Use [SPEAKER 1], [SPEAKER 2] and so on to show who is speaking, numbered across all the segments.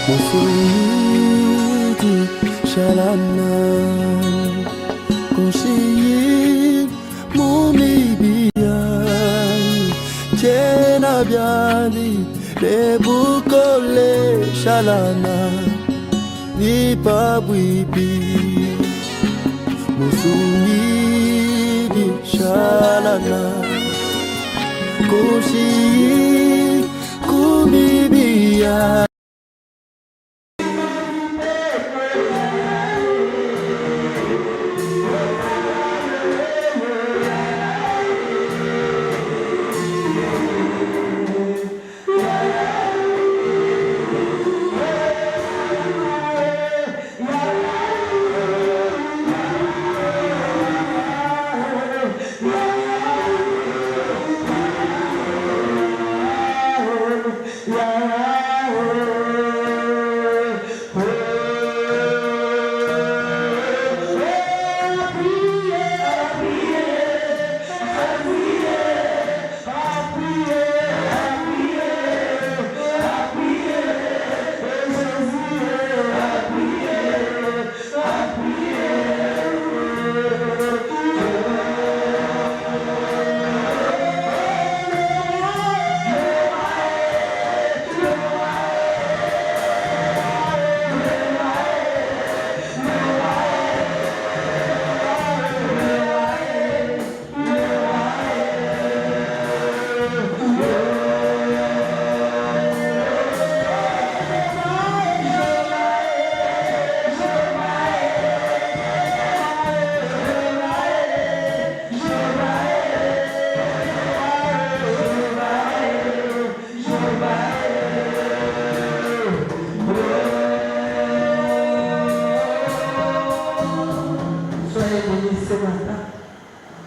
[SPEAKER 1] Musuyidi shalana Kushiyid mumibiyani Jena byali lebukole shalana Nipa bwibi Musuyidi shalana Kushiyid kumibiyani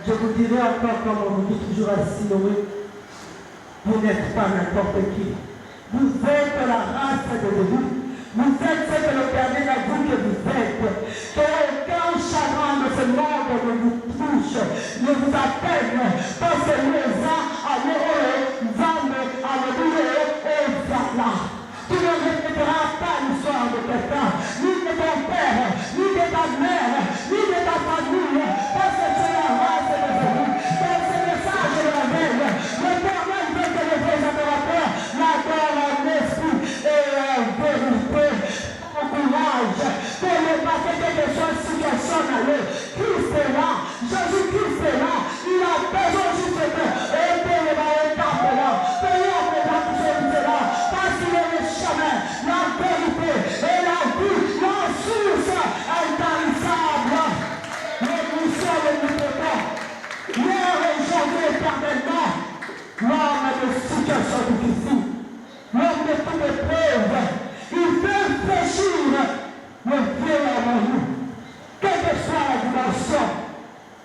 [SPEAKER 2] Je vous dirai encore, comme on vous dit toujours à Siloé, vous n'êtes pas n'importe qui. Vous êtes la race de Dieu. Vous êtes ce que le Père a dit que vous êtes. Qu'aucun chagrin de ce monde ne vous touche, ne vous appelle, parce que les uns à l'eau, tu ne répéteras pas l'histoire de quelqu'un, ni de ton père, ni de ta mère, ni de ta famille, parce que tu es la race de Dieu. Dans ce message de la veille, l'Éternel veut que les vrais adorateurs l'adorent en esprit et en vérité. Au courage, pour ne pas que quelque chose, situation n'allait. Christ est là, Jésus-Christ est là, il a besoin juste de aider les barricades là, payons les baptisés là, parce qu'il est le chemin, la vérité et la vie, la source intarissable. Mais nous sommes le mouton, hier et aujourd'hui éternellement, l'homme de situation difficile, l'homme de toutes les preuves, il fait fléchir le vieux en nous. Quelle que soit la dimension,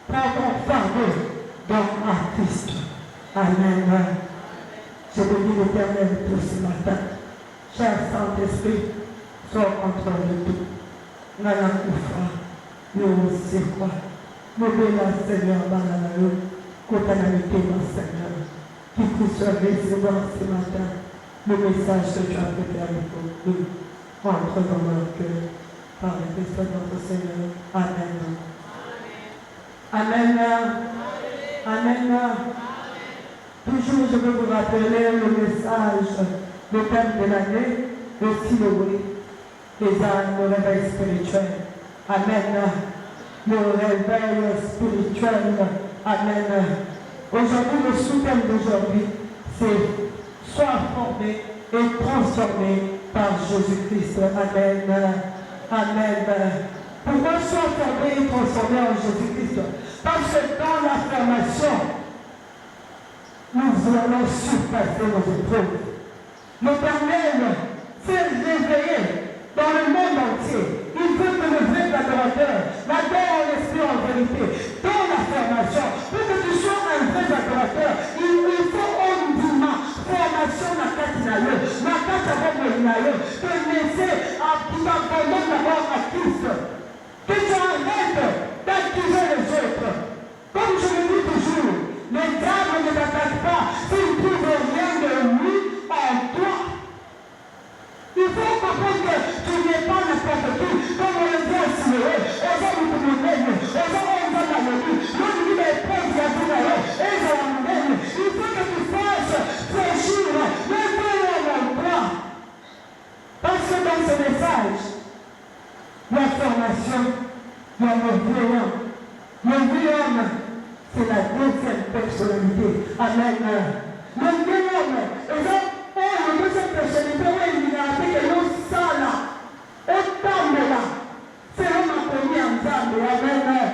[SPEAKER 2] prends ton fardeau dans l'artiste. Amen. Je te dis l'Éternel pour ce matin. Cher Saint-Esprit, sois au contrôle de tout. Nana Koufra, nous aussi quoi. Nous bénissons Seigneur, Bananayo, Kotanamité, mon Seigneur, qui puisse recevoir ce matin le message que tu as préparé pour nous. Entre dans leur cœur, par le Christ notre Seigneur. Amen. Amen. Amen. Toujours, je veux vous rappeler le message, le thème de l'année, de Siloé, les âmes, le réveil spirituel. Amen. Le réveil spirituel. Amen. Aujourd'hui, le sous-thème d'aujourd'hui, c'est sois formé et transformé par Jésus-Christ. Amen. Amen. Pourquoi sois formé et transformé en Jésus-Christ? Parce que dans la formation, nous allons surpasser nos épreuves. L'Éternel s'est réveillé dans le monde entier. Il veut que le vrai adorateur l'adore en esprit en vérité. Dans la formation, pour que tu sois un vrai adorateur, il faut formation na kati na yo, na kati ya bomoi na yo, que laisser à tout abandonner d'abord à Christ. Que tu arrêtes d'accuser les autres. Comme je le dis toujours, les diables ne t'attaquent pas s'ils ne trouvent rien de lui en toi. Il faut comprendre que dans ce message, la formation de le vieux homme. Le vieux homme, c'est la deuxième personnalité. Amen. Le vieux homme, et donc, la deuxième personnalité, il a dit que nous sommes là, autant de là, c'est l'homme a connu en Zambie. Amen.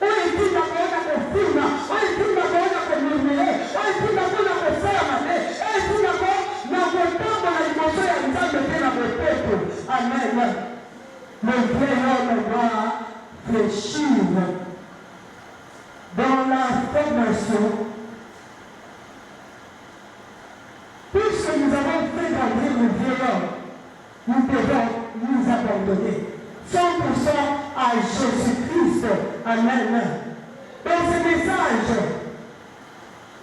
[SPEAKER 2] Il dit d'abord à la fille, il dit d'abord à la murmurer, il dit d'abord à la faire, il dit d'abord à votre temps, à la dimension et à l'Israël de la peuple. Amen. Le vieil homme doit fléchir dans la formation. Puisque nous avons fait grandir le vieil homme, nous devons nous abandonner 100% à Jésus-Christ. Amen. Dans ce message,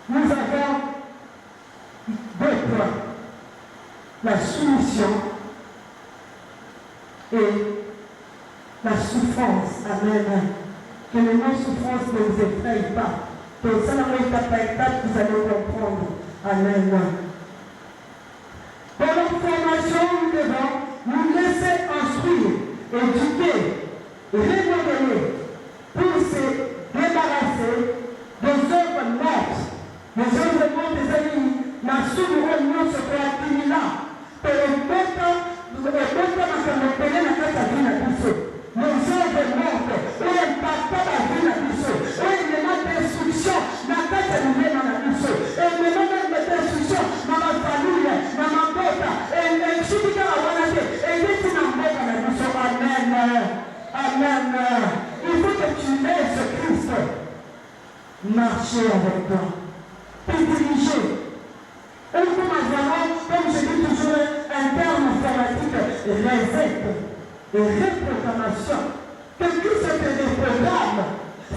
[SPEAKER 2] nous avons deux points. La soumission et la souffrance. Amen. Que les non-souffrances ne vous effrayent pas. Que ça n'a étape par étape, vous allez comprendre. Amen. Dans notre formation, nous devons nous laisser instruire, éduquer, rémodeler pour se débarrasser des œuvres mortes. Les œuvres mortes des amis, n'a souvent non se fait là. Mais le peuple n'a pas payé la carte à vie à tous. Les œuvres mortes, et impactent la vie à tous. Et il y a destruction, la carte à vie à tous. Et il y a même destruction dans ma famille, dans ma bête. Et je dis à la et il dit dans ma bête à tous. Amen. Amen. Il faut que tu laisses Christ marcher avec toi. Te diriger. Et comme je dis toujours, un terme informatique, recette et reprogrammation. Que tout ce que les programmes,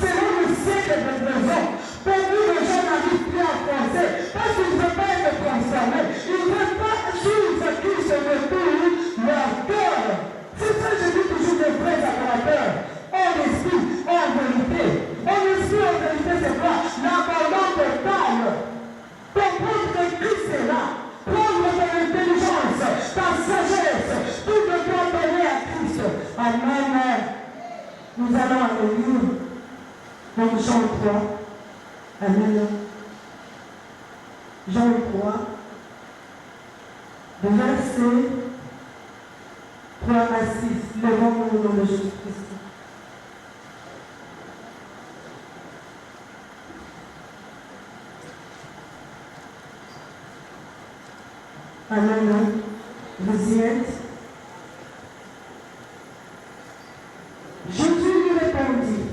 [SPEAKER 2] c'est là le siècle de besoin. Pour nous, les gens n'arrivent plus à penser, parce qu'ils ne veulent pas être concernés. Ils ne veulent pas suivre Christ de tout leur cœur. C'est ça que je dis toujours des vrais adorateurs. En esprit, en vérité. En esprit, en vérité, c'est quoi? L'abandon total. Comprendre que Christ est là. Prendre ton intelligence, ta sagesse, tout le temps donné à Christ. Amen. Nous allons à lire dans Jean 3. Amen. Jean 3, de verset 3 à 6. Levons-nous au nom de Jésus-Christ. Amen. Vous y êtes. Jésus lui répondit.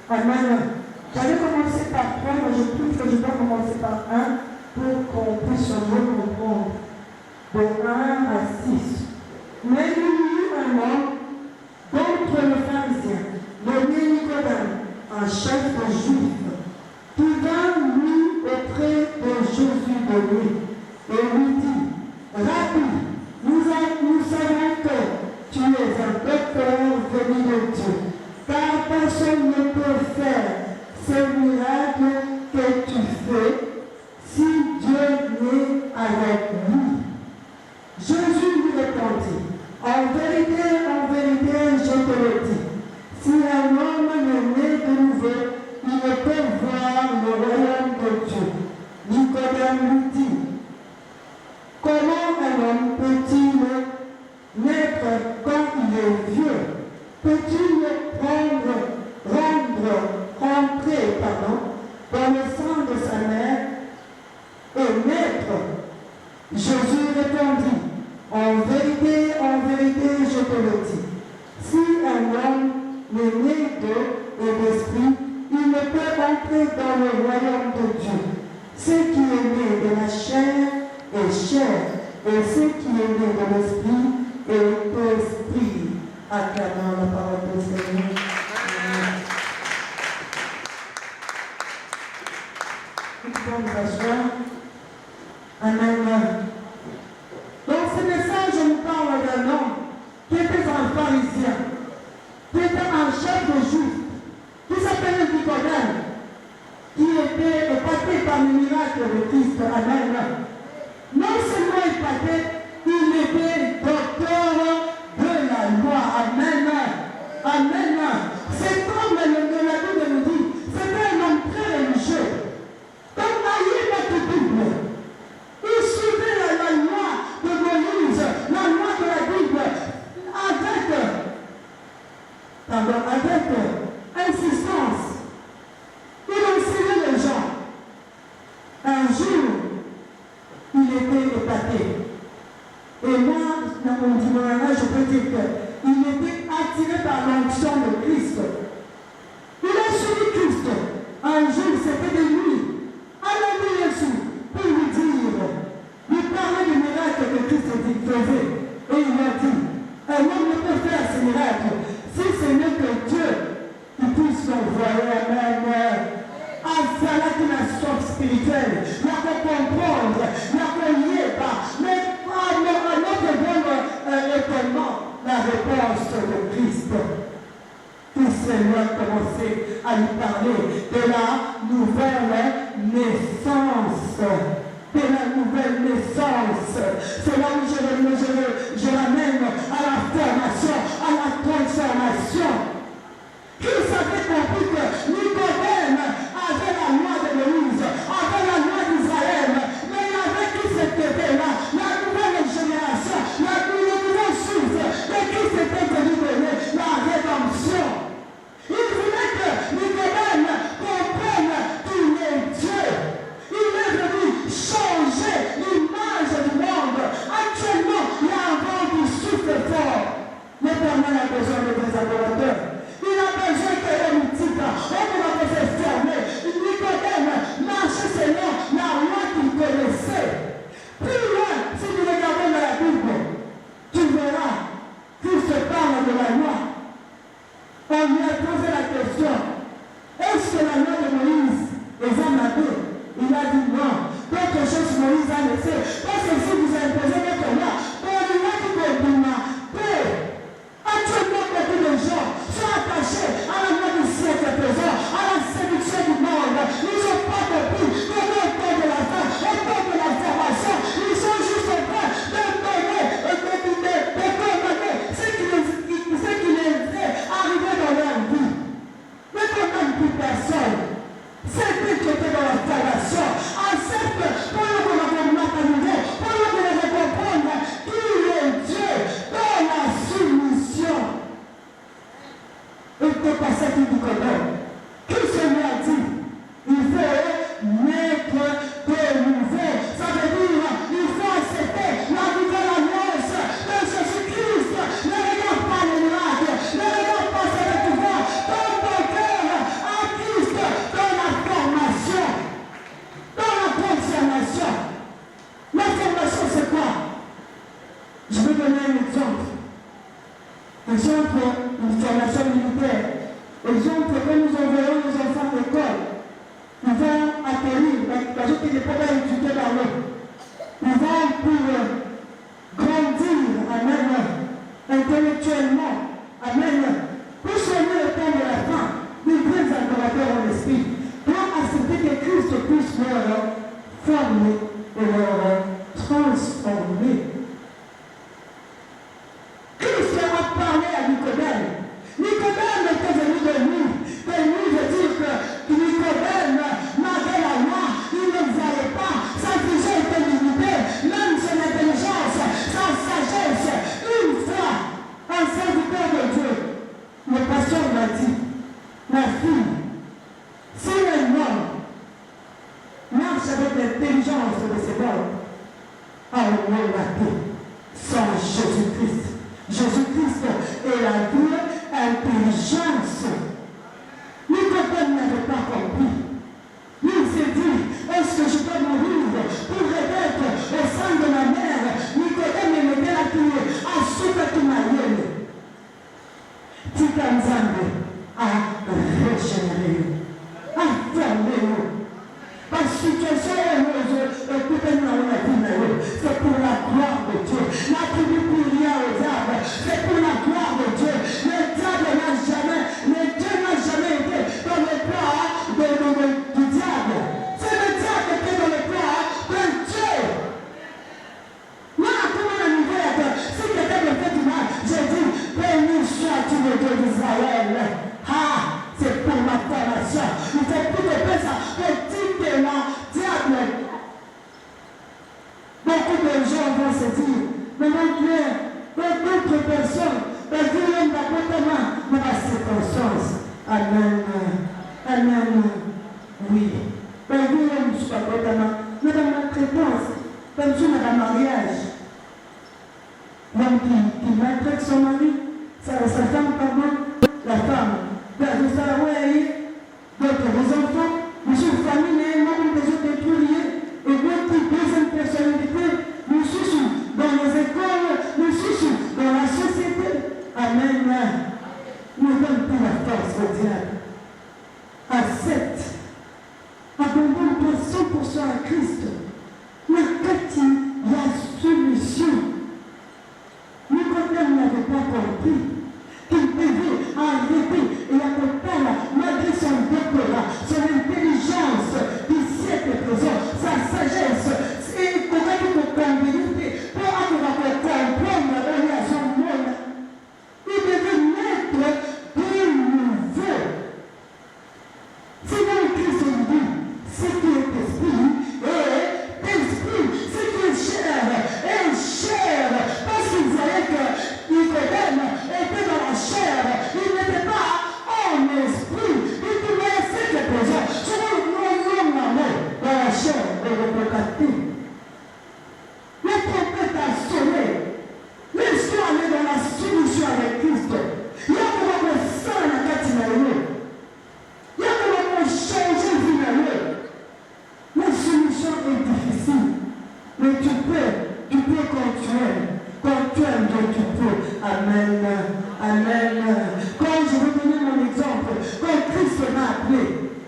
[SPEAKER 2] Amen. J'allais commencer par 3, mais je trouve que je dois commencer par 1 pour qu'on puisse mieux comprendre. De 1 à 6. Mais il y eut un homme d'entre les pharisiens, nommé Nicodème, un chef de Juifs, qui vint lui auprès de Jésus de lui et lui dit: Rabbi, nous savons que tu es un docteur venu de Dieu, car personne ne peut faire ces miracles que tu fais si Dieu n'est avec lui. Jésus lui répondit: en vérité, je te le dis, si un homme n'est né de nouveau, il ne peut voir le royaume de Dieu. Nicodème lui dit: comment un homme peut-il naître quand il est vieux? Peut-il rentrer dans le sang de sa mère et naître? Jésus répondit: en vérité, je te le dis, si un homme n'est né d'eau et d'esprit, il ne peut entrer dans le royaume de Dieu. Ce qui est né de la chair est chair, et ce qui est né de l'esprit est esprit. Acclamons la parole du Seigneur. Nous pouvons nous asseoir. Amen. Dans ce message, on parle d'un homme qui était un pharisien, qui était un chef de juifs, qui s'appelait Nicodème, qui était épaté par le miracle de Christ. Amen. Non seulement épaté, il était docteur je peux dire qu'il était attiré par l'onction de Christ. Il a suivi Christ. Un jour, c'était de lui. Alléluia, Jésus, pour lui dire, lui parler du miracle que Christ faisait. Et il a dit, un homme ne peut faire ce miracle si ce n'est que Dieu qui puisse l'envoyer. Amen. Cela qui la soif spirituelle, la comprendre, la connaître pas, mais à notre bon étonnement, la réponse de Christ. Tout Seigneur a commencé à lui parler de la nouvelle naissance. De la nouvelle naissance. C'est là où je ramène à la formation, à la transformation. Christ avait compris que Nicodème avait la loi de Moïse, avait la loi d'Israël, mais il avait qui c'était là, la nouvelle génération, la nouvelle source de Christ était venu donner la rédemption. Il voulait que Nicodème comprenne qu'il est Dieu. Il est venu changer l'image du monde. Actuellement, il y a un vent qui souffle fort. L'Éternel a besoin de des adorateurs. Il a besoin que l'homme dit, on va se fermer. Nicodème marchait selon la loi qu'il connaissait. Plus loin, si tu regardes dans la Bible, tu verras qu'il se parle de la loi. On lui a posé la question, est-ce que la loi de Moïse les a matés? Il a dit non. D'autres choses Moïse a laissé. Parce que si vous imposez votre loi, pour la loi qui continue, actuellement, beaucoup de gens sont attachés à la loi du siècle présent, à la séduction du monde. Ils n'ont pas compris que le temps de la fin, le temps de la formation, ils sont juste en train de donner, de condamner ce qui les fait arriver dans leur vie. Ne condamne plus personne. C'est lui qui était dans la formation. Accepte pour le gouvernement maternel, pour le gouvernement comprendre qu'il est Dieu dans la soumission. Il peut passer tout du commun. Qu'est-ce que lui a dit? Il faut naître de nouveau. Ça veut dire il faut accepter la nouvelle alliance de Jésus-Christ. Ne regarde pas les miracles, ne regarde pas ce que tu vois. Donne ton cœur à Christ dans la formation, dans la transformation. La formation, c'est quoi? Je vais donner un exemple. Exemple, une formation militaire. Exemple, quand nous enverrons nos enfants à l'école, ils vont atterrir, parce qu'ils ne peuvent pas étudier dans l'eau. Ils vont pour grandir, amen, intellectuellement, amen. Pour soigner le temps de la fin, les vrais adorateurs en esprit doivent accepter que Christ puisse leur former et leur transformer. Christ a parlé à Nicodème. Nicodème était venu de lui. De lui veut dire que Nicodème, malgré la loi, il ne voyait pas. Sa vision était limitée. Même son intelligence, sa sagesse. Une fois, un serviteur de Dieu, le pasteur m'a dit, ma fille, si un homme marche avec l'intelligence de ses hommes, au moins la paix, sans Jésus-Christ. Jésus-Christ est la vraie intelligence. Nicodème n'avait pas compris. Il s'est dit, est-ce que je peux mourir pour remettre au sein de ma mère? Nicodème mettait la prière à ce que tu m'as donné. Tikanzambe a régénéré, a fermé. Parce que situation heureuse, écoutez-moi, c'est pour la gloire de Dieu. N'attribue plus rien aux diables, c'est pour la gloire de Dieu. Le diable n'a jamais, le Dieu n'a jamais été dans le plan du diable. C'est le diable qui est dans le plan de Dieu. Moi, comment la nouvelle, si quelqu'un me fait du mal, j'ai dit, béni sois-tu le Dieu d'Israël. Ah, c'est pour ma formation. Il fait plus de paix ça. Diable. Beaucoup de gens vont se dire, mais maintenant, d'autres personnes, mais viennent d'apportement de la circonstance. Amen. Amen. Oui. Mais viennent jusqu'à l'apportement. Mais dans ma réponse, comme sur le mariage, l'homme qui maltraite son mari, sa femme, pardon, la femme. Vous savez, d'autres des enfants, nous sommes familles, nous des autres détruits, et notre deuxième personnalité, nous sommes dans les écoles, nous sommes dans la société. Amen. Ne donne pas la force au diable. Accepte. Abandonne-toi 100% à Christ. Mais quand il y a solution, nous quand même n'avons pas compris qu'il devait arrêter et accompagner malgré son doctorat, son intelligence du siècle présent, sa sagesse, et comment il faut combiner pour comprendre la relation monde. Il devait mettre de nouveau. C'est dans Christ on dit, ce qui est esprit est esprit, ce qui est chair. Parce qu'il voyait que Nicodème était dans la chair, il n'était pas en esprit, il pouvait ce qui est présent. Souvent, nous dans la chair et le captif. La trompette a sonné. L'histoire est dans la solution avec Christ. Il y a comment faire la catinale. Il y a comment changer finalement. La solution est difficile. Mais tu peux quand tu aimes Dieu, tu peux. Amen. Amen. Quand je vais donner mon exemple, quand Christ m'a appelé,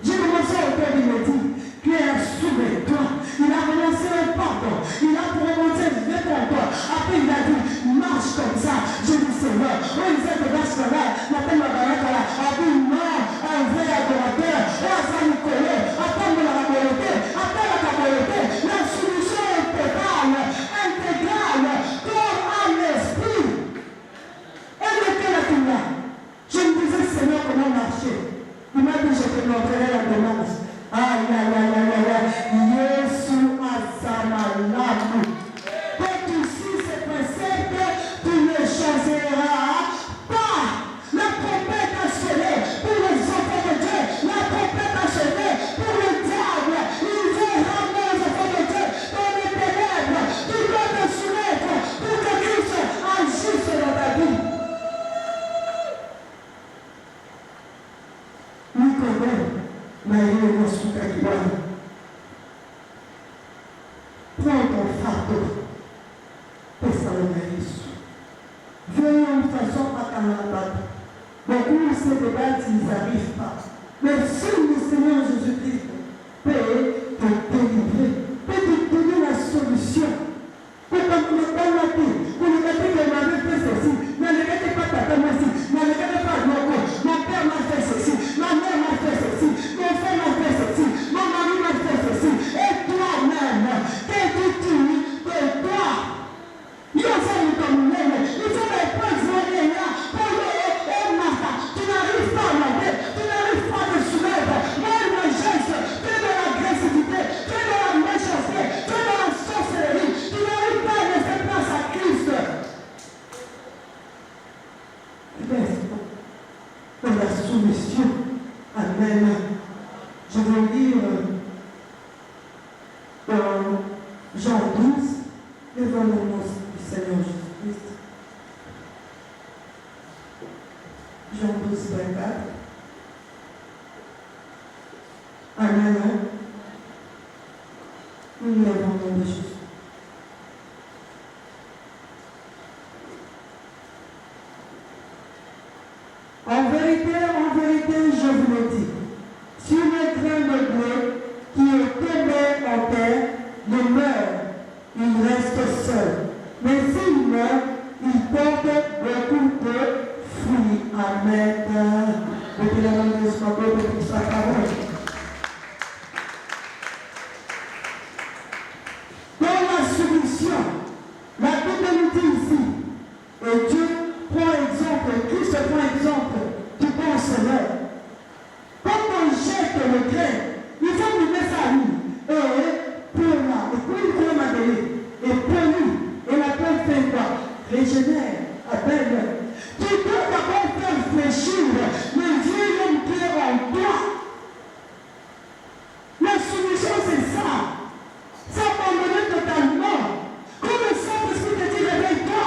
[SPEAKER 2] j'ai commencé à faire il me dit, tu es sauvé, toi. Il a commencé un pardon. Il a commencé réponds-toi. Après il a dit, marche comme ça. Je dis Seigneur. Oui, il fait que marche comme ça. L'appelle ma baraka là. Après non, un vrai adorateur. Et à Saint-Nicolas. Attends la capoleté. Attends la capoleté. La solution est totale, intégrale, corps, âme, esprit. Et lequel est là? Je me disais Seigneur comment marcher. Il m'a dit je te montrerai la démarche. Aïe, aïe, aïe, aïe, aïe. Yesu Asamalamu. Quand tu suis ces préceptes, tu ne changeras pas. La trompette a sonné pour les enfants de Dieu. La trompette a sonné pour le diable. Il veut ramener les enfants de Dieu dans les ténèbres. Tu dois te soumettre pour que Christ agisse dans ta vie. Nicodème m'a dit dans ce cas. Prends ton fardeau. Venons de façon à Canada. Beaucoup de ces débats, ils n'arrivent pas. Mais si le Seigneur Jésus-Christ peut te délivrer, peut te donner la solution, peut te mettre dans la vie, pour ne pas dire que ma mère fait ceci, ne regardez pas ta femme aussi, ne regardez pas mon corps, mon père m'a fait ceci, ma mère m'a fait ceci, mon frère m'a fait ceci, mon mari m'a fait ceci, et toi-même, qu'est-ce que tu dis de toi? Il faut nous donner, il faut les points là, pour le matin. Tu n'arrives pas à monter, tu n'arrives pas à te soumettre. Moi, le geste, tu es dans l'agressivité, tu es dans la méchanceté, tu es dans la sorcellerie, tu n'arrives pas à laisser place à Christ. Reste dans la soumission. Amen. Je vais lire dans Jean 12, devant le nom du Seigneur Jésus-Christ. Jean 12, 24. Amen. Nous lèvons le nom de Jésus. En vérité, je vous le dis, sur le grain de blé qui est tombé en terre ne meurt, il reste seul. Mais s'il meurt, il porte beaucoup de fruits. Amen. Depuis la main de ce matin, depuis sa parole. Dans la solution, la totalité ici, et Dieu prend exemple, Christ prend exemple du bon Seigneur. Quand on jette le grain, il faut nous mettre ça à lui. Et pour là, et puis il faut m'adonner. Et pour lui, et la peine fait quoi? Régénère, appelle. Tu dois d'abord faire fléchir le vieux homme qui est en toi. La solution, c'est ça. S'abandonner totalement. Comme le Saint-Esprit te dit, réveille-toi,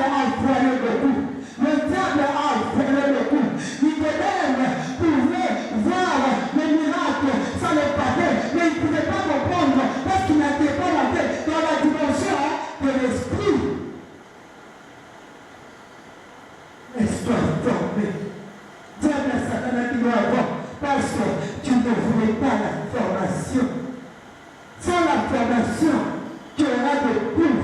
[SPEAKER 2] a effrayé beaucoup. Le diable a effrayé beaucoup. Nicodème pouvait voir les miracles, ça le parlait, mais il ne pouvait pas comprendre parce qu'il n'était pas dans la dimension de l'esprit. Laisse-toi former. Diable à Satan qui doit avoir, parce que tu ne voulais pas la formation. Sans la formation, tu auras des coups.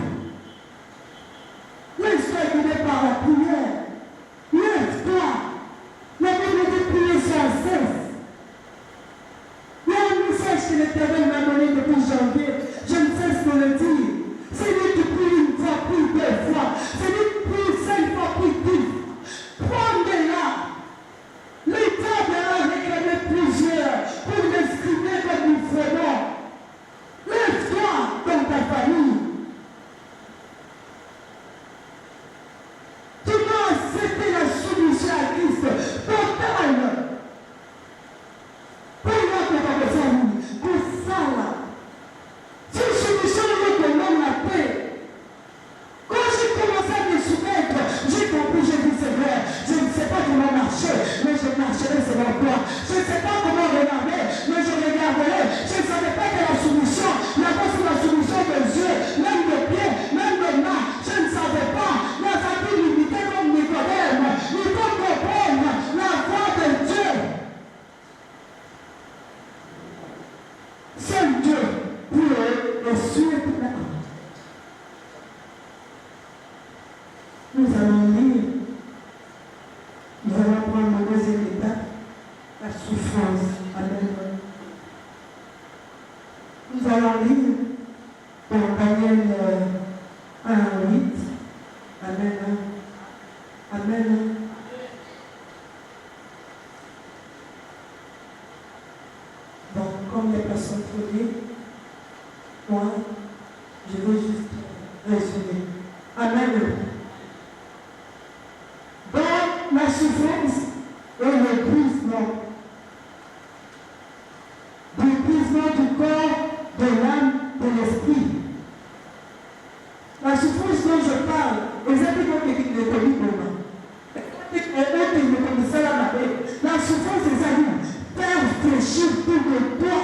[SPEAKER 2] Laisse-toi guider par la prière. Lève-toi. La Bible dit prier sans cesse. Il y a un message que l'Éternel m'a donné depuis janvier. Je ne cesse de le dire. C'est lui qui prie une fois, prie deux fois. C'est lui qui prie 5 fois, prie 10. Prends-les-là. L'État a réclamé plusieurs pour l'exprimer comme nous faisons. Lève-toi dans ta famille. Tu dois accepter la soumission à Christ totale. Pour notre famille, pour ça là. Cette soumission est que l'homme a paix. Quand j'ai commencé à me soumettre, j'ai compris, j'ai dit c'est vrai. Je ne sais pas comment marcher, mais je marcherai selon toi. Je ne sais pas comment regarder, mais je regarderai. Je ne savais pas que la soumission, la soumission de Dieu, même de pied, même de main, je ne savais pas. La famille limitée comme Nicodème, il faut comprendre la voix de Dieu. Seul Dieu peut essuyer toute la honte. Nous allons lire. Nous allons prendre la deuxième étape, la souffrance. Amen. Nous allons lire dans Daniel 1 à 8. Amen. Amen. Donc, comme les personnes trouvées, moi, je vais juste résumer. Amen. La souffrance et l'épuisement. L'épuisement du corps, de l'âme, de l'esprit. La souffrance dont je parle, exactement ce qu'il est connu pour moi. La souffrance, c'est ça, faire fléchir tout le toi.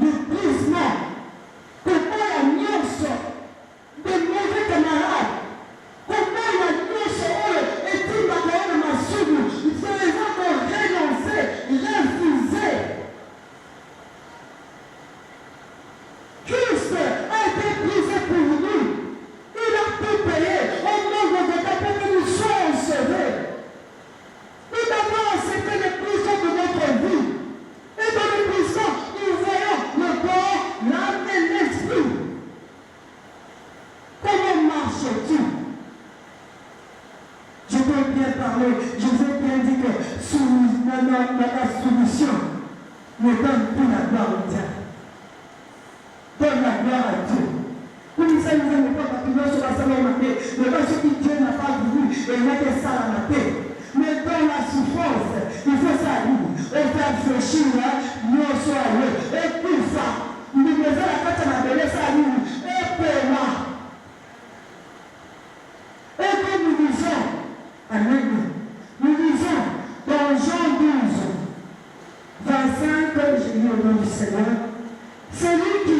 [SPEAKER 2] L'épuisement. Comment la nuance de mauvais camarades. Comment la nuance est-il dans ma soupe? Il faut les avoir renoncé, refusé. Christ a été brisé pour nous. Il a tout payé. Au nom de Dieu, pour que nous soyons sauvés. Nous avons accepté les prisons de notre vie. Et dans les prisons, nous voyons le corps, l'âme et l'esprit. Comment marches-tu? Je veux bien parler, je veux bien dire que la solution ne donne plus la gloire au diable. Donne la gloire à Dieu. Comme ça, nous n'aimons pas parce que nous sommes à savoir mater. Mais parce que Dieu n'a pas voulu et il n'a que ça à mater. Mais dans la souffrance, il faut ça nous. On fait réfléchir, nous sommes et tout ça. Nous faisons la carte à la belle, ça nous. Et pour moi. Et comme nous disons, amen. Nous disons dans Jean 12, 25, j'ai lu au nom du Seigneur, celui qui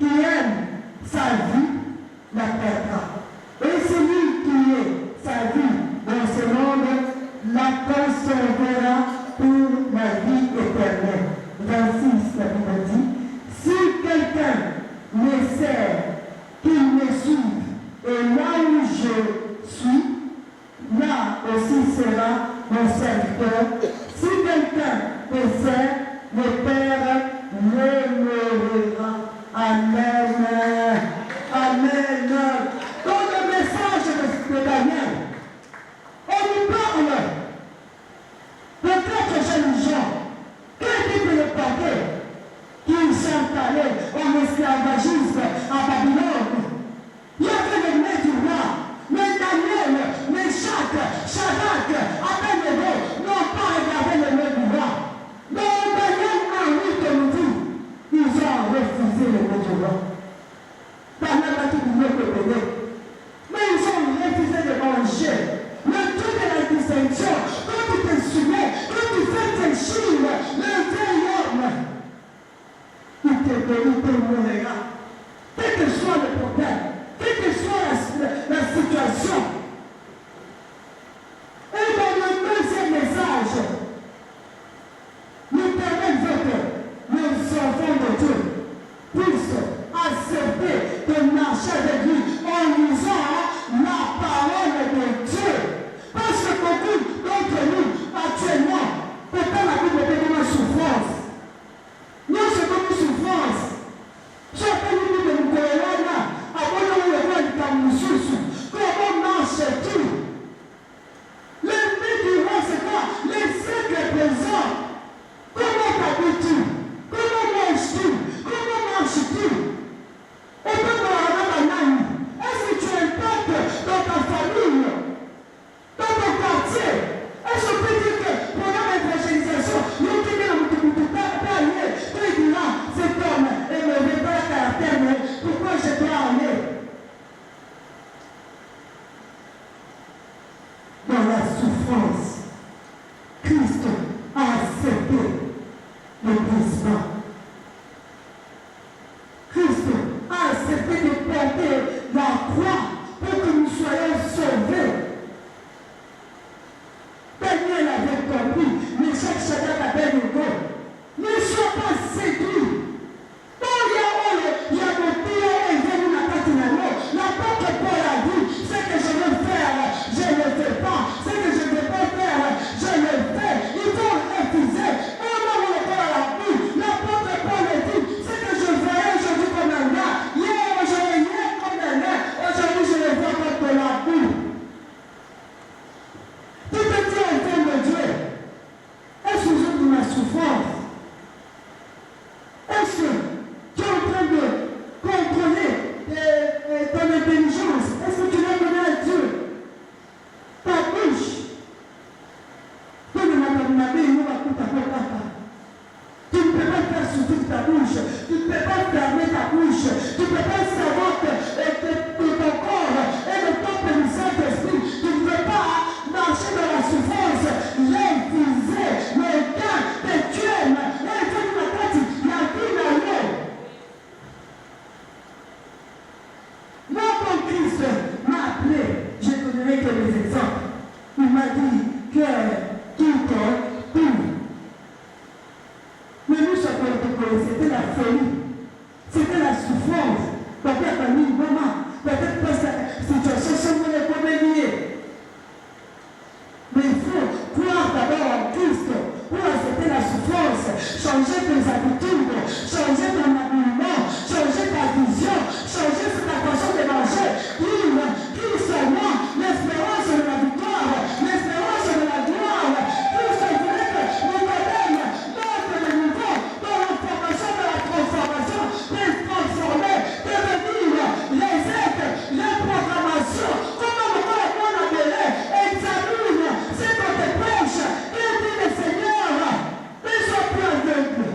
[SPEAKER 2] aime sa vie la perdra. Et celui qui est sa vie dans ce monde la conservera pour la vie éternelle. 26, la Bible dit, si quelqu'un me sert, qu'il me suive, et là où je suis, là aussi sera mon serviteur. Si quelqu'un me sert, le Père l'honorera. Amen. Amen. Dans le message de Daniel, on nous parle de 4 jeunes gens qui dit le paquet qui sont allés en esclavagisme à Babylone. Il y avait le nez du roi, mais Daniel, Meshach, Shadrach, Abednego n'ont pas mettre les exemples. Il m'a dit que tout. Mais nous, c'était la folie. C'était la souffrance. Peut-être un moment, peut-être que cette situation semble comme liée. Mais il faut croire d'abord en Christ pour accepter la souffrance, changer tes habitudes, changer ton habillement, changer ta vision, changer ta façon de manger. Qu'il soit moi, l'espérance de la victoire, l'espérance de la gloire. Qu'il soit vrai que nous donnons notre niveau dans la formation de la transformation, de transformer, de devenir les aides, les programmations. Comment le corps on appelait, examine, c'est dans tes prêches, que dit le Seigneur, ne sois plus aveugle.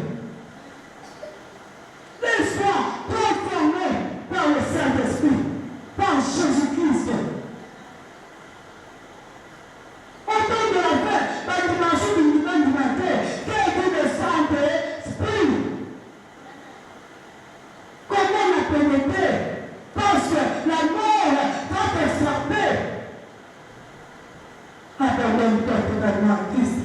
[SPEAKER 2] Laisse-toi transformer par le Saint-Esprit, par Jésus-Christ. Autour de la fête, la dimension du matin, quel dit le Saint-Esprit? Comment la pénétrer? Parce que la mort va te frapper. Abandonne-toi totalement à Christ.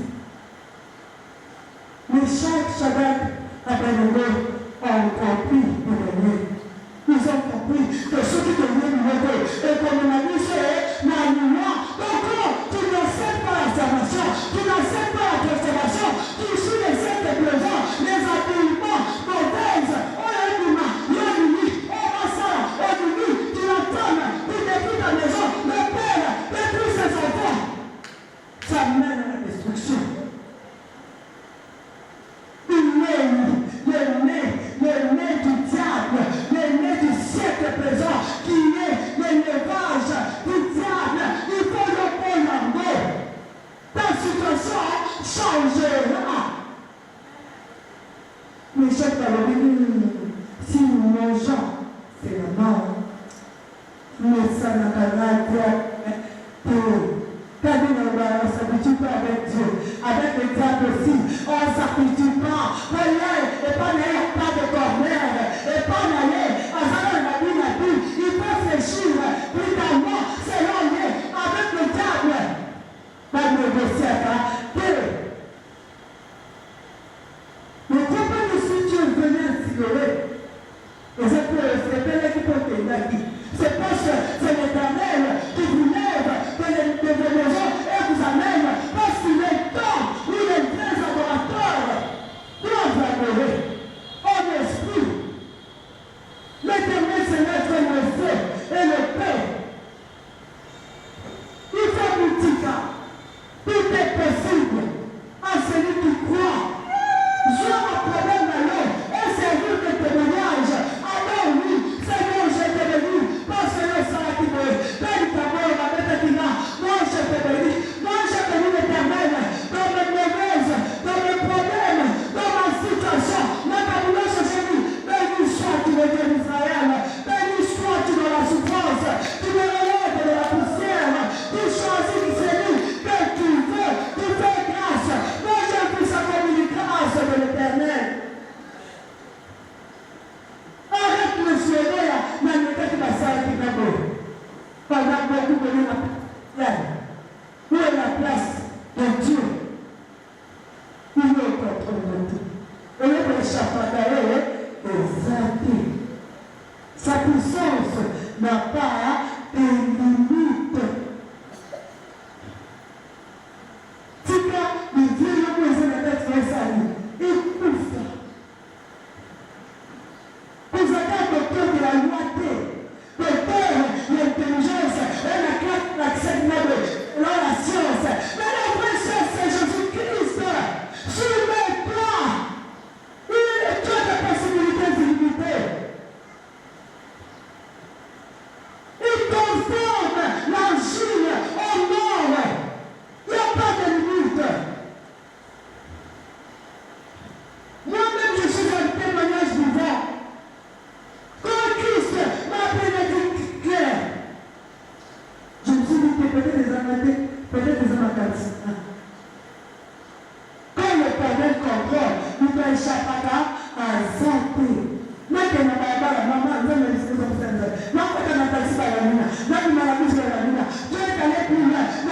[SPEAKER 2] Mais chaque Shabbat, abandonné, ont compris de venir. Ils ont compris que ceux qui deviennent nouveaux, et comme on a dit, c'est l'aliment. Donc, tu n'acceptes pas la salvation, tu n'acceptes pas la transformation, tu suis les actes présents, les habillements, mauvaises, tu l'entends, tu détruis ta maison, le père détruit ses enfants. Ça mène à la destruction. Le nez du diable, le nez du siècle présent, qui est l'élevage du diable, il faut le prendre. Ta situation changera. Mais chaque si nous mangeons, c'est la mort. Mais ça n'a pas pour quand on ne s'habitue pas avec Dieu, avec le diable aussi, on ne s'habitue pas. Et pas n'ayant pas de corner, et pas n'ayant, il peut fléchir brutalement, c'est l'homme avec le diable. Pas négocier à mais comment si Dieu venait s'ignorer? Et c'est parce que c'est l'Éternel qui vous lève de vos maisons et vous amène parce qu'il est temps où les vrais adorateurs doivent adorer en esprit. L'Éternel c'est notre le feu et le paix. Il faut multiplier. Tout est possible à celui qui croit. Je un problème à l'homme et servir de témoignage. Alors oui, Seigneur, je te bénis. Parce que le Seigneur qui me donne ta mort, la bête qui m'a. Moi, je te bénis. Moi, je bénis l'Éternel. Dans mes mauvaises, dans mes problèmes, dans ma situation. La cabouloche, j'ai dit, béni sois-tu le Dieu d'Israël. Béni sois-tu dans la souffrance. Tu me relèves de la poussière. Tu choisis celui que tu veux. Tu fais grâce. Moi, j'ai pris sa communication de l'Éternel. Arrête de suivre la méthode qui va s'arrêter d'abord. Pendant beaucoup de la place. Où est la place de Dieu? Il est au contrôle de tout. Et le échappatoire est zappé. Sa puissance n'a pas de limite. Si quand le Dieu n'a pas besoin d'être salut, il pousse. Vous êtes un docteur de la loyauté, docteur de l'intelligence, et l'accès de la science. Mais la vraie science, c'est Jésus-Christ. Soumets-toi. Il est toi de possibilités illimitées. Il transforme l'argile en or. Il n'y a pas de limite. Moi-même, je suis un témoignage vivant. Quand Christ m'a bénédit clair, je me suis dit que peut-être les amateurs, peut-être les amateurs. Quand le Père contrôle, il doit échapper à santé. Maintenant, maman, je me dis que c'est comme ça. Maintenant, on a taxi par la lune. Là, il m'a la bouche de la lune. Je vais aller plus Nous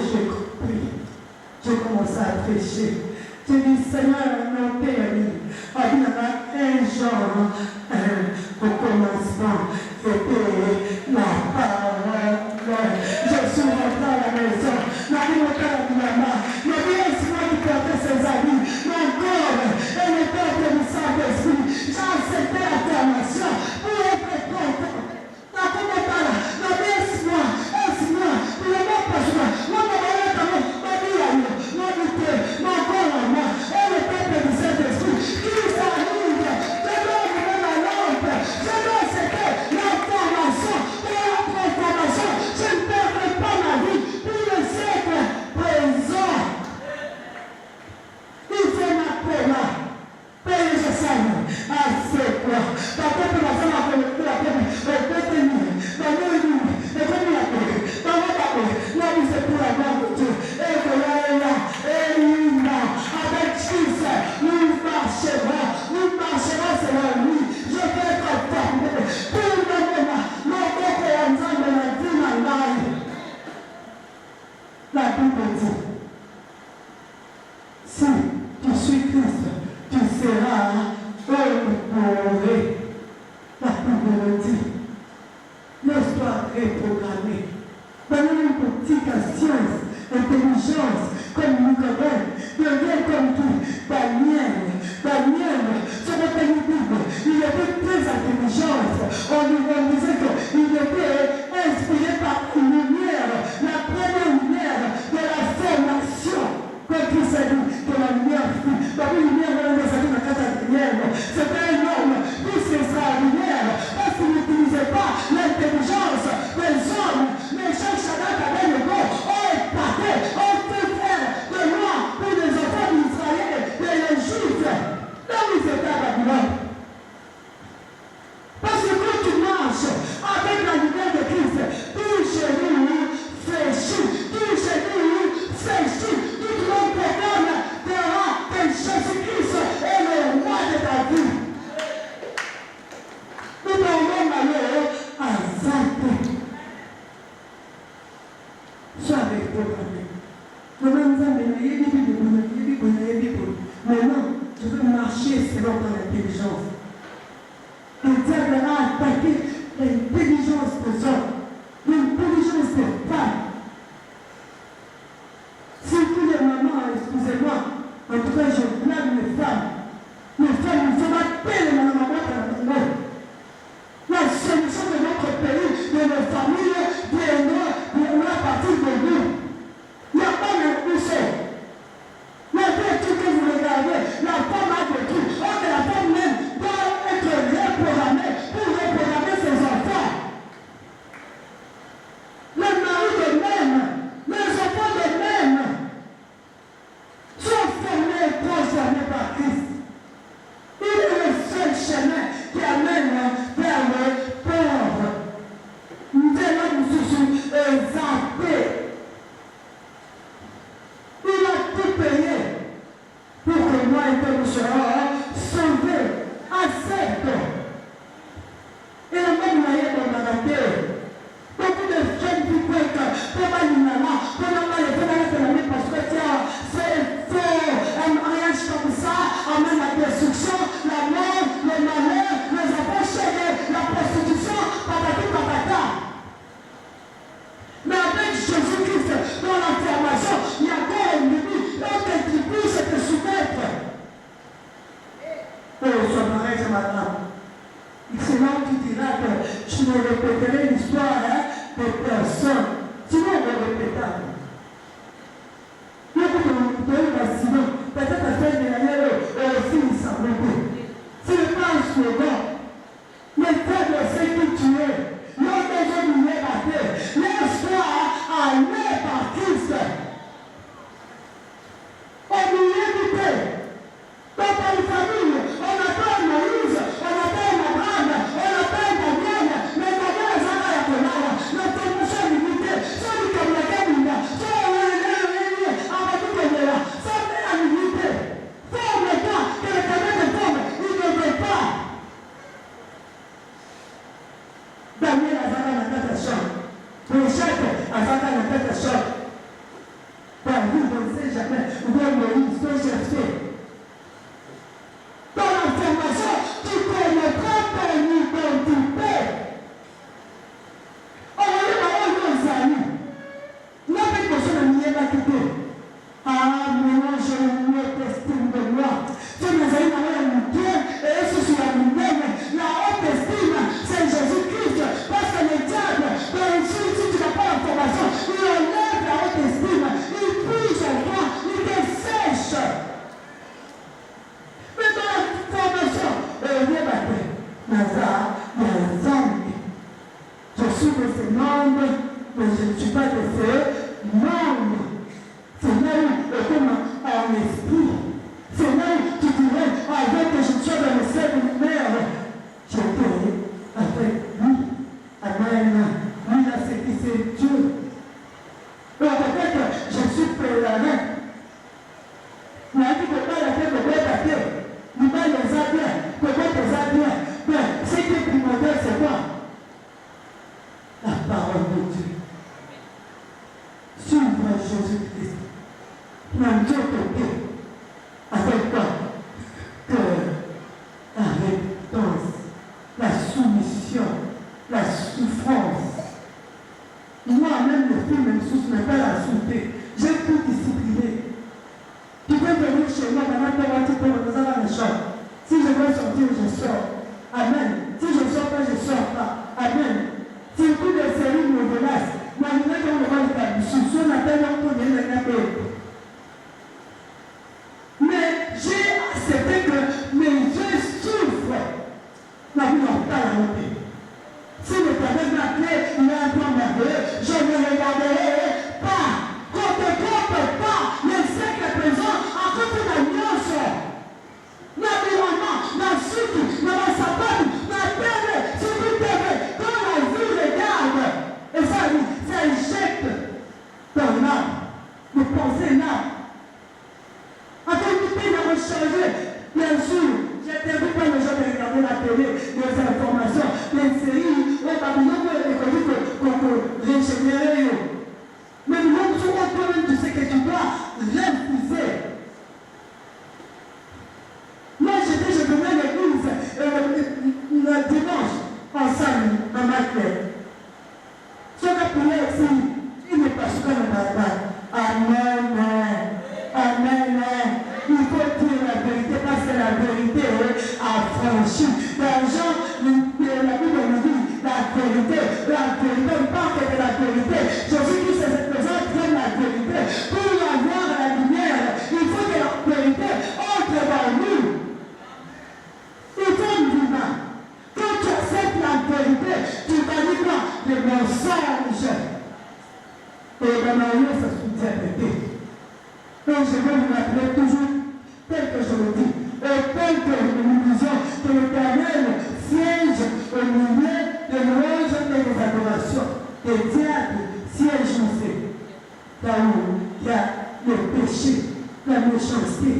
[SPEAKER 2] j'ai compris. J'ai commencé à prêcher. J'ai dit, Seigneur, mon Père, il y en a un genre, au commencement, c'était la parole. Je suis rentré à la maison, la vie au cœur de ma main. Le Dieu qui portait ses amis, mon corps, et le peuple du Saint-Esprit. J'ai accepté la formation pour être content. La commentale, la baisse-moi, aide-moi, pour le bon passement. Moi, mon mari, ma vie, mon lutte, mon corps à moi, et le peuple du Saint-Esprit. Qui s'arrive, je dois ouvrir la lampe, je dois accepter la formation, pour la transformation. Je ne perdrai pas ma vie pour le siècle présent. Il fait ma peine. Paye je sais, assez quoi. Par contre, la femme a fait la peine, elle peut tenir. Dans nos lignes, elle peut la paix. Dans nos papiers, là où c'est pour la gloire de Dieu. Et que là est là, et lui là. Avec Christ, nous marcherons selon lui. Je vais être formé. Pour le moment, mon corps est en train de la vie dans l'ail. La Bible dit, si tu suis Christ, tu seras honoré. La Bible dit, laisse-toi reprogrammer. Donne une petite science, intelligence, comme Nicodème, deviens comme qui? Daniel, sur votre Bible, il était très intelligent. On disait qu'il était inspiré par une lumière, la première lumière de la formation. Quand Christ a dit que la lumière fut, la lumière de la quatrième, c'était un homme plus extraordinaire, parce qu'il n'utilisait pas l'intelligence des hommes, mais chaque Shaddai avait le go, on est parté, on peut faire de moi pour les enfants d'Israël et les Juifs, là où ils étaient à Babylone. Parce que quand tu marches avec la lumière de Christ, tout chez nous fléchit, tout chez nous fléchit, tout mon programme verra que Jésus-Christ est le roi de ta vie. Nous devons aller à Zate. Sois avec programmé. Maintenant, je veux marcher selon ton intelligence. Le diable a attaqué l'intelligence des hommes, l'intelligence des femmes. Surtout les mamans, excusez-moi, en tout cas je blâme les femmes. Les femmes nous ont appelé la maman par la maison. La solution de notre pays, de nos familles, viendra à partir de nous. Il n'y a pas de poussée. La vertu que vous regardez, la femme a de tout. Or que la femme même doit être reprogrammée pour reprogrammer ses enfants. Le mari de même, les enfants de même, sont formés et transformés par Christ. Il est le seul chemin qui amène vers le pauvre. Nous allons nous exalter. Il a tout payé pour que moi et que nous serons sauvés. Accepte. Et la même manière dont on a raté. Beaucoup de jeunes qui croient que pour ma maman, pour les faire parce que tiens, c'est faux. Un mariage comme ça amène la destruction, la mort, le malheur, les enfants chéris, la prostitution, patati patata. Mais avec Jésus-Christ, dans la formation, il y a encore une limite. L'autre qui puisse te soumettre. Oh, sois pareil, madame. Sinon, tu diras que je me répéterai l'histoire de personne. Sinon, on va répéter. Il y a beaucoup de sinon, peut-être à faire des années aussi, il s'en répète. Ce n'est pas un slogan. Mais faible, c'est qui tu es. L'homme des hommes, il est battu. Laisse-toi aller par Christ. On nous évite. Dans ta famille, on appelle Moïse, on appelle Abraham, on appelle Daniel, mais Daniel est à la commande. La formation est limitée. Celui qui a la cabine, celui qui a la ça fait la limité. Forme-toi, que le cabinet de forme, il ne veut pas. Daniel a fait la tête à chambre. Pour chaque, a fait la tête à chambre. j'ai fait. Dans la formation, tu connaîtras ton identité. On va nos amis. La personne n'a pas quitté. Ah, maintenant j'ai une haute estime de moi. Tu nous as eu un Dieu et ce sur la même. La haute estime, c'est Jésus-Christ. Parce que le diable, si tu n'as pas la formation, il enlève la haute estime. Il puise en toi, il te sèche. Mais dans la formation, il y a Nazar, il y a Zambi. Je suis de ces membres, mais je ne suis pas de ces membres. Seigneur, comme en esprit. Seigneur, tu dirais, avec que je sois dans le sein de mère, j'étais avec lui. Amen. Lui, là, c'est Dieu. Peut-être je suis pèlerin. Mais tu ne peux pas la faire de bête à terre. Il va les habiller, peut-être les habiller. Mais ce qui est primordial, c'est quoi? La parole de Dieu. Suivre Jésus-Christ. Mon Dieu côté, avec quoi? Que la repentance, la soumission, la souffrance. Moi-même, le film me souffre, mais pas la souffrir. J'ai tout discipliné. Tu peux venir chez moi, maintenant, tu peux reposer dans les chambres. Si je veux sortir, je sors. Amen. Si je ne sors pas, je ne sors pas. Amen. Si toutes les séries me menacent, malgré qu'on me voit le cas, je suis sur la tête, on peut venir la paix. Mais j'ai accepté que mes yeux souffrent. La vie n'a pas la montée. Si le Père m'a appelé, il a un plan merveilleux, je ne regarderai pas. Qu'on ne te trompe pas. Les siècles présents, à côté de l'alliance. L'environnement, la suite, la sapate, la terre, sur tout terre, quand la vie regarde, et ça injecte dans l'âme, les pensées l'âme. Attends, il a changé. Bien sûr, j'ai vu pas les gens de regarder la télé, les informations, les séries, les Babylone, les régénérer. Mais nous, toi-même, tu sais que tu dois refuser. Moi, je venais à l'église le dimanche, ensemble, à ma tête. Ce qu'on a prié ici, il n'est pas sûr qu'on a Amen. Amen. Il faut dire la vérité parce que la vérité affranchit. Dans Jean, la Bible nous dit la vérité, pas que de la vérité. Jésus-Christ se présente comme la vérité. Pour avoir la lumière, il faut que la vérité entre dans nous. Il faut une divin. Quand tu acceptes la vérité, tu vas dire quoi? Le mensonge. Et dans ma vie, ça se dit. Et je vais vous rappeler toujours, tel que je le dis, et tel que nous disons que l'Éternel siège au milieu de louanges et des adorations. Les diables siègent aussi, là où il y a le péché, la méchanceté.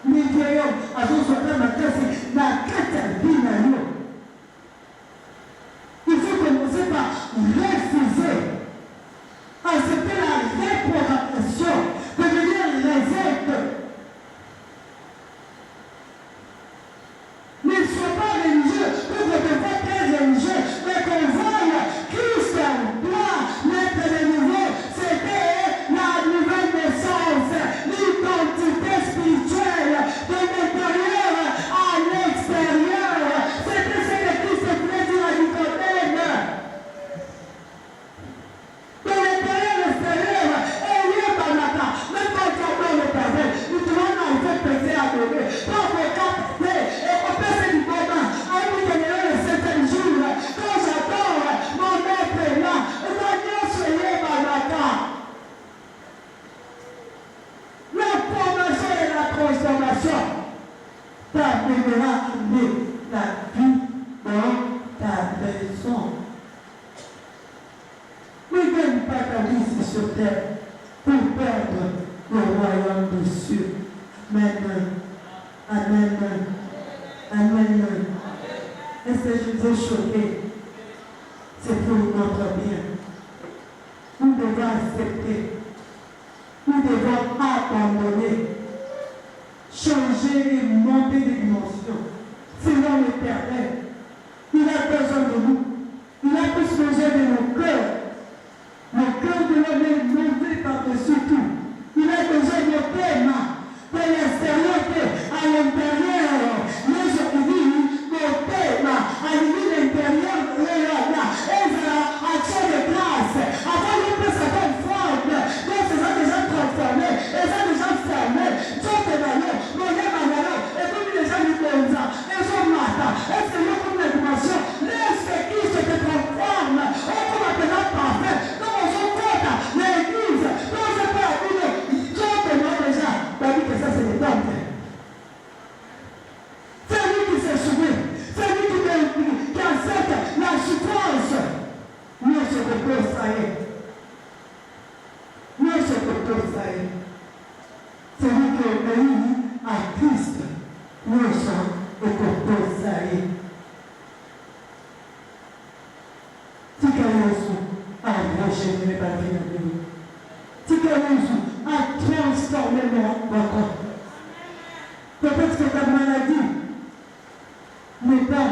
[SPEAKER 2] Les vieillards, à son soir, ma classe, la catabine. Il faut commencer par refuser, accepter la réprogramation, devenir réserve. Ne sois pas religieux pour que tu sois très religieux, mais qu'on voie Christ en toi, l'être de nouveau, c'était la nouvelle naissance, l'identité spirituelle de l'intérieur à l'extérieur. C'était ce que Christ voulait dire à Nicodème. De l'intérieur à l'extérieur, et il est dans la part. Même quand tu as le pardon, tu te rends à faire péter à donner. Quand on capte, et on peut se dire, à une génération de 7 jours, quand j'attends mon maître est là, et quand Dieu soyez dans la part. La formation et la transformation t'amènera la vie dans ta maison. Ne gagne pas ta vie ici sur terre pour perdre le royaume des cieux. Amen. Amen. Amen. Est-ce que je vous ai choqué? C'est pour notre bien. Nous devons accepter. Nous devons abandonner je n'ai pas vu. Si quelqu'un a transformé mon corps, peut-être que ta maladie n'est pas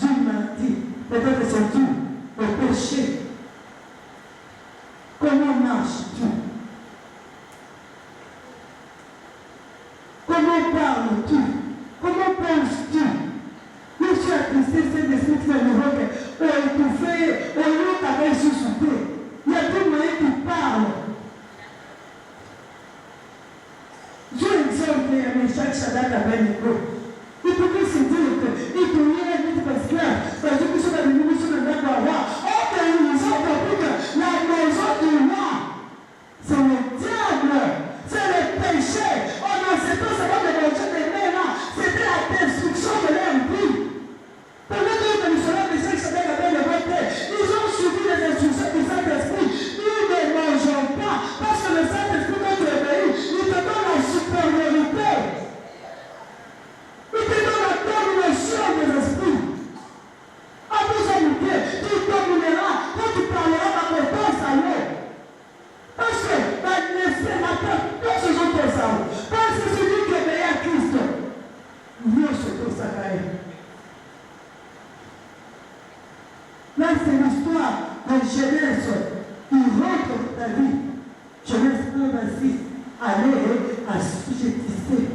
[SPEAKER 2] une maladie, peut-être que c'est dû au péché. Comment marches-tu? Comment parles-tu? Comment penses-tu? Je suis attristé, c'est l'esprit qui fait miracle. On a étouffé, on a ressuscité. Il y a des moyens qui parlent. Je exemple qui a mis chaque Shadak à Bénégo. Il peut plus se dire qu'il peut rien être esclave. Parce que sur la diminution de notre roi, on a une maison compris que la maison du roi, c'est le diable, c'est le péché. On a cette chose, c'est pas de manger des mains là. C'était la destruction de leur vie. Pendant que les missionnaires de chaque Shadak à Bénégo, ils ont suivi les instructions du Saint-Esprit. Nous ne mangeons pas. Parce que le Saint-Esprit, quand tu obéis, il te donne la supériorité. Il te donne la domination des esprits. À vous ajouter, tu domineras quand tu parleras dans le temps salaire. Parce que l'esprit matin, quand ce sont tes âmes, parce que celui qui est meilleur à Christ, Dieu se consacre. Là, c'est l'histoire de Genèse qui rentre dans ta vie. Genèse 1:26, aller assujettisser.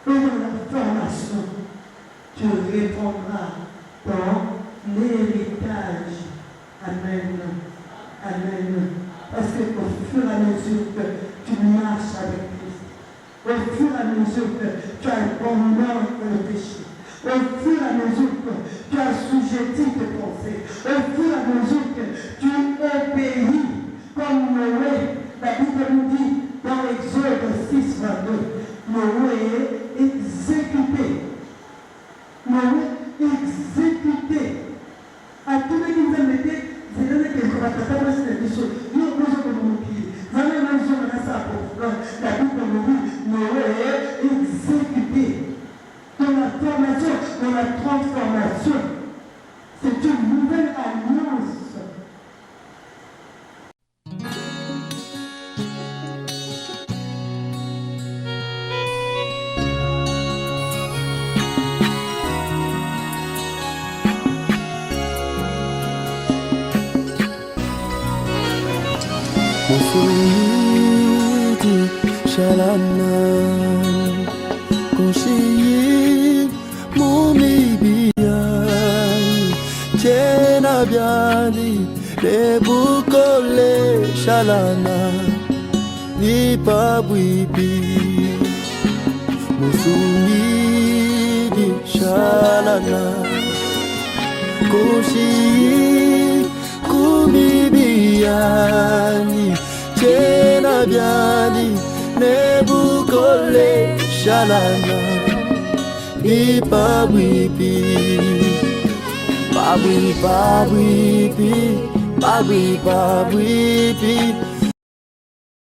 [SPEAKER 2] Et dans la formation, tu répondras dans l'héritage. Amen. Amen. Parce qu'au fur et à mesure que tu marches avec Christ, au fur et à mesure que tu as abandonné le péché, au fur et à mesure que tu as assujetti tes pensées, au fur et à mesure que tu obéis comme Noé, la Bible nous dit dans Exode 6:22, Noé exécuté. Noé exécuté. À tous les qui nous ont été, c'est là que je vais t'attendre sur les choses. Nous, nous sommes comme nous qui. Nous sommes dans sa propre. La Bible nous dit, Noé exécuté. Dans la formation, dans la transformation, c'est une nouvelle alliance.
[SPEAKER 1] Musuidi shalana Kushi mumibiani Tena biani Lebukole shalana Nipabwibi Musuidi shalana Kushi kumibiani Tena biani Nebukole shalana Ipabwibi Babwi babwibi Babwi babwibi